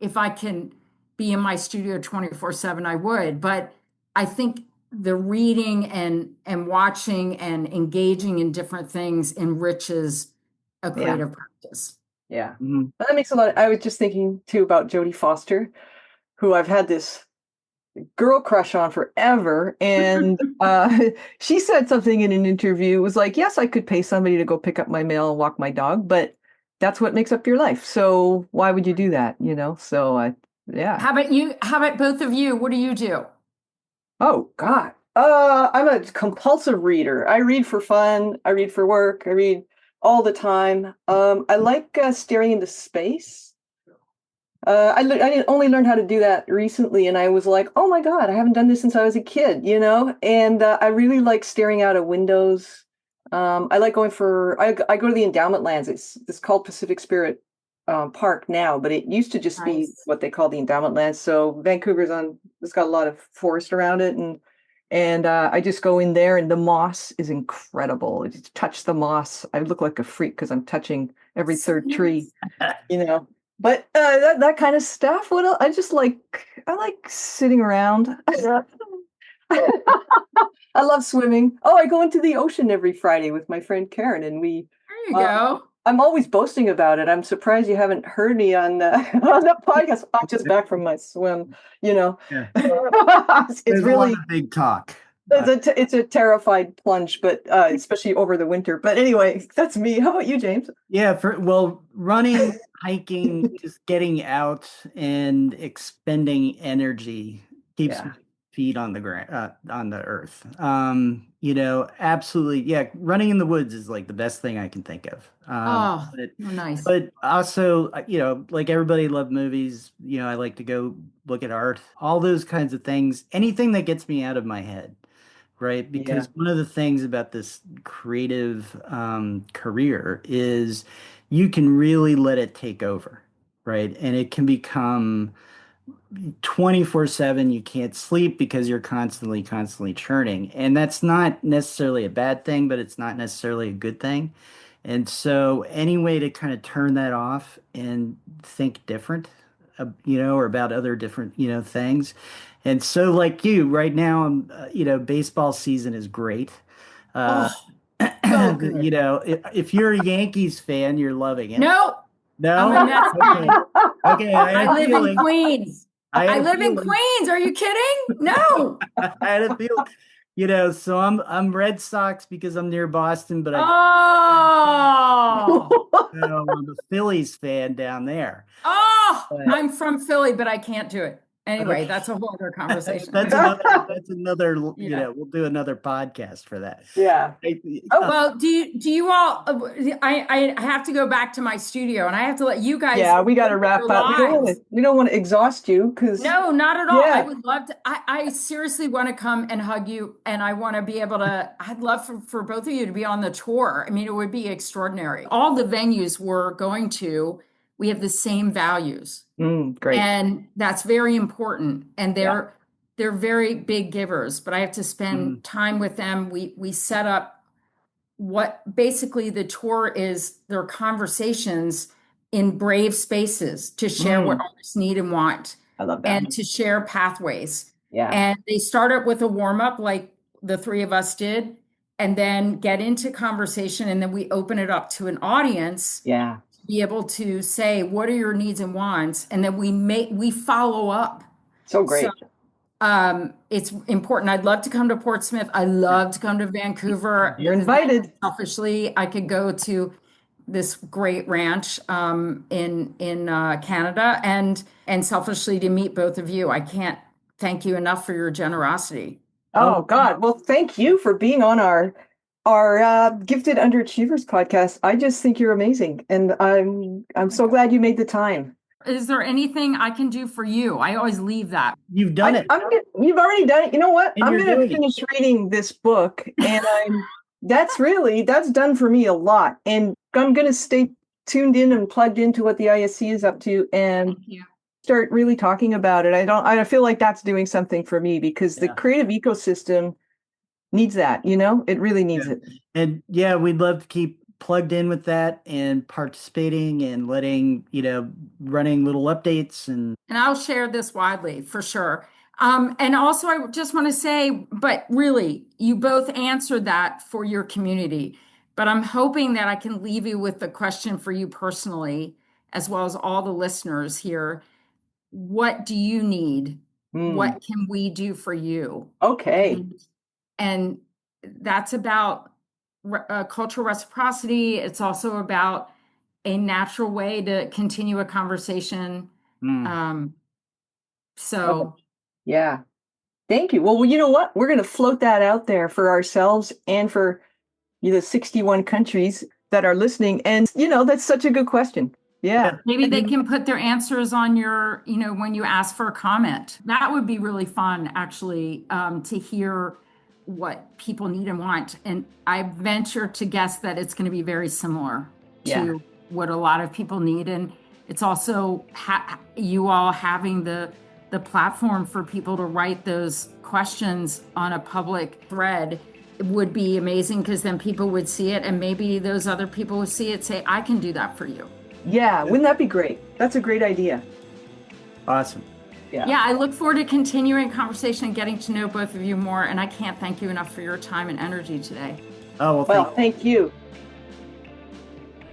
if I can be in my studio 24/7, I would, but I think the reading and watching and engaging in different things enriches a creative practice. Yeah. That makes a lot. I was just thinking too about Jodie Foster, who I've had this girl crush on forever, and she said something in an interview, was like, yes, I could pay somebody to go pick up my mail and walk my dog, but that's what makes up your life, so why would you do that? So how about both of you? What do you do? Oh God, I'm a compulsive reader. I read for fun, I read for work, I read all the time. I like staring into space. I only learned how to do that recently, and I was like, oh my God, I haven't done this since I was a kid, and I really like staring out of windows. I like I go to the endowment lands. It's called Pacific Spirit Park now, but it used to just be what they call the endowment lands. So it's got a lot of forest around it, and I just go in there, and the moss is incredible. I just touch the moss. I look like a freak because I'm touching every third tree, But that kind of stuff. What else? I like sitting around. I love swimming. Oh, I go into the ocean every Friday with my friend Karen, and there you go. I'm always boasting about it. I'm surprised you haven't heard me on the podcast. I'm just back from my swim. It's There's really a lot of big talk. It's a terrified plunge, but especially over the winter. But anyway, that's me. How about you, James? Yeah, running, hiking, just getting out and expending energy keeps feet on the ground, on the earth. Absolutely. Yeah. Running in the woods is like the best thing I can think of. Oh, But, nice. but also, like everybody love movies, I like to go look at art, all those kinds of things, anything that gets me out of my head. Right. Yeah. Because one of the things about this creative career is you can really let it take over. Right. And it can become 24/7. You can't sleep because you're constantly churning. And that's not necessarily a bad thing, but it's not necessarily a good thing. And so any way to kind of turn that off and think different, or about other different, things. And so like you right now, baseball season is great. Uh, Oh, so good. if you're a Yankees fan, you're loving it. No, I'm a No? Nets Okay. fan. Okay, I had I a live in feeling. Queens. I had I a live in feeling. Queens. Are you kidding? No. I had a feeling. So I'm Red Sox because I'm near Boston, but Oh, I'm a Phillies fan down there. oh, But I'm from Philly, but I can't do it. Anyway, okay. that's a whole other conversation. That's another, Yeah. we'll do another podcast for that. Yeah. I- Oh, Well, do you all, I have to go back to my studio and I have to let you guys yeah, we got to live wrap your up. lives. We don't want to exhaust you because No, not at all. I yeah, would love to. I seriously want to come and hug you, and I want to be able to. I'd love for both of you to be on the tour. I mean, it would be extraordinary. All the venues we're going to, we have the same values, great. and that's very important. And Yeah. they're very big givers, but I have to spend Mm. time with them. We set up what basically the tour is, their conversations in brave spaces to share what artists need and want I love that. and to share pathways. Yeah. And they start it with a warm up like the three of us did, and then get into conversation. And then we open it up to an audience Yeah. to be able to say, what are your needs and wants? And then we follow up. So great. It's important. I'd love to come to Portsmouth. I love to come to Vancouver. You're invited. Selfishly, I could go to this great ranch in Canada, and selfishly to meet both of you. I can't thank you enough for your generosity. Oh God. Well, thank you for being on our Gifted Underachievers podcast. I just think you're amazing, and I'm so glad you made the time. Is there anything I can do for you? I always leave that. You've done it. You've already done it. You know what? And I'm you're going doing to it. finish reading this book, and that's done for me a lot. And I'm going to stay tuned in and plugged into what the ISC is up to, and Thank you. start really talking about it. I feel like that's doing something for me because the Yeah. creative ecosystem needs that. It really needs it. And yeah, we'd love to keep plugged in with that and participating and letting, running little updates and I'll share this widely for sure. And also, I just want to say, but really, you both answered that for your community. But I'm hoping that I can leave you with the question for you personally, as well as all the listeners here. What do you need? What can we do for you? Okay. And that's about cultural reciprocity. It's also about a natural way to continue a conversation. So Yeah. Thank you. Well, you know what? We're going to float that out there for ourselves and for the 61 countries that are listening. And, that's such a good question. Yeah. maybe they can put their answers on your, when you ask for a comment. That would be really fun, actually, to hear what people need and want. And I venture to guess that it's going to be very similar to what a lot of people need. And it's also you all having the platform for people to write those questions on a public thread would be amazing, because then people would see it, and maybe those other people would see it, say, I can do that for you. Yeah. Wouldn't that be great? That's a great idea. awesome. Yeah, I look forward to continuing conversation and getting to know both of you more. And I can't thank you enough for your time and energy today. Oh, Well, thank you.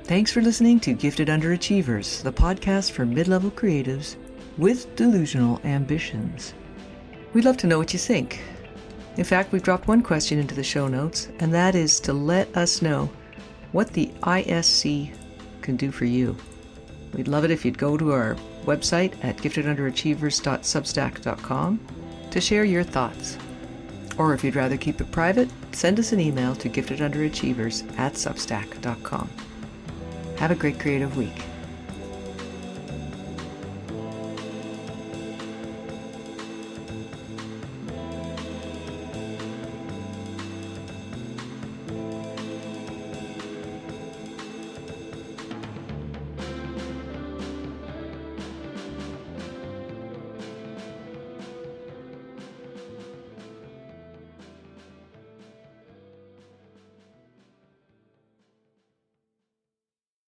Thanks for listening to Gifted Underachievers, the podcast for mid-level creatives with delusional ambitions. We'd love to know what you think. In fact, we've dropped one question into the show notes, and that is to let us know what the ISC can do for you. We'd love it if you'd go to our website at giftedunderachievers.substack.com to share your thoughts. Or if you'd rather keep it private, send us an email to giftedunderachievers@substack.com. Have a great creative week.